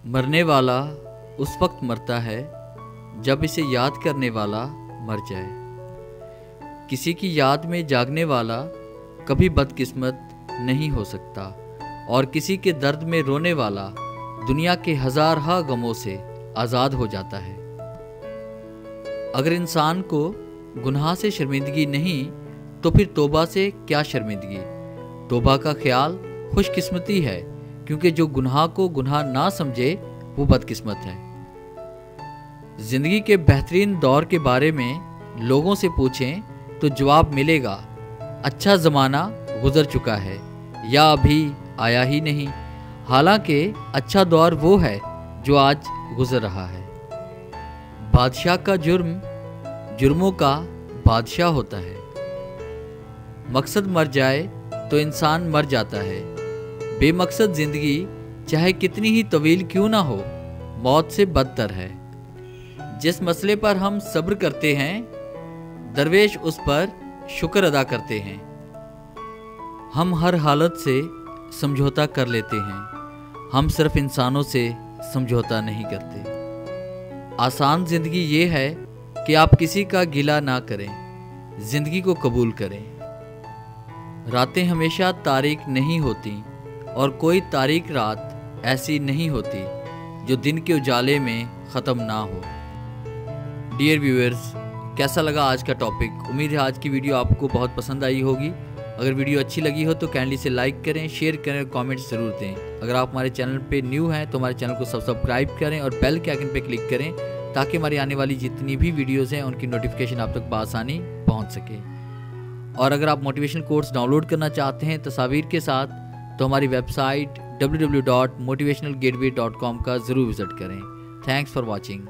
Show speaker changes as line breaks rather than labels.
मरने वाला उस वक्त मरता है जब इसे याद करने वाला मर जाए। किसी की याद में जागने वाला कभी बदकिस्मत नहीं हो सकता और किसी के दर्द में रोने वाला दुनिया के हज़ार गमों से आज़ाद हो जाता है। अगर इंसान को गुनाह से शर्मिंदगी नहीं तो फिर तौबा से क्या शर्मिंदगी। तौबा का ख्याल खुशकिस्मती है, क्योंकि जो गुनाह को गुनाह ना समझे वो बदकिस्मत है। ज़िंदगी के बेहतरीन दौर के बारे में लोगों से पूछें तो जवाब मिलेगा, अच्छा ज़माना गुज़र चुका है या अभी आया ही नहीं। हालांकि अच्छा दौर वो है जो आज गुज़र रहा है। बादशाह का जुर्म जुर्मों का बादशाह होता है। मकसद मर जाए तो इंसान मर जाता है। बेमकसद ज़िंदगी चाहे कितनी ही तवील क्यों ना हो, मौत से बदतर है। जिस मसले पर हम सब्र करते हैं, दरवेश उस पर शुक्र अदा करते हैं। हम हर हालत से समझौता कर लेते हैं, हम सिर्फ इंसानों से समझौता नहीं करते। आसान ज़िंदगी ये है कि आप किसी का गिला ना करें, ज़िंदगी को कबूल करें। रातें हमेशा तारीक नहीं होती और कोई तारीक रात ऐसी नहीं होती जो दिन के उजाले में ख़त्म ना हो। डियर व्यूअर्स, कैसा लगा आज का टॉपिक? उम्मीद है आज की वीडियो आपको बहुत पसंद आई होगी। अगर वीडियो अच्छी लगी हो तो काइंडली से लाइक करें, शेयर करें और कमेंट्स ज़रूर दें। अगर आप हमारे चैनल पे न्यू हैं तो हमारे चैनल को सब्सक्राइब करें और बेल के आइकन पे क्लिक करें, ताकि हमारी आने वाली जितनी भी वीडियोज़ हैं उनकी नोटिफिकेशन आप तक बआसानी पहुँच सके। और अगर आप मोटिवेशनल कोर्स डाउनलोड करना चाहते हैं तस्वीर के साथ, तो हमारी वेबसाइट www.motivationalgateway.com का ज़रूर विज़िट करें। Thanks for watching.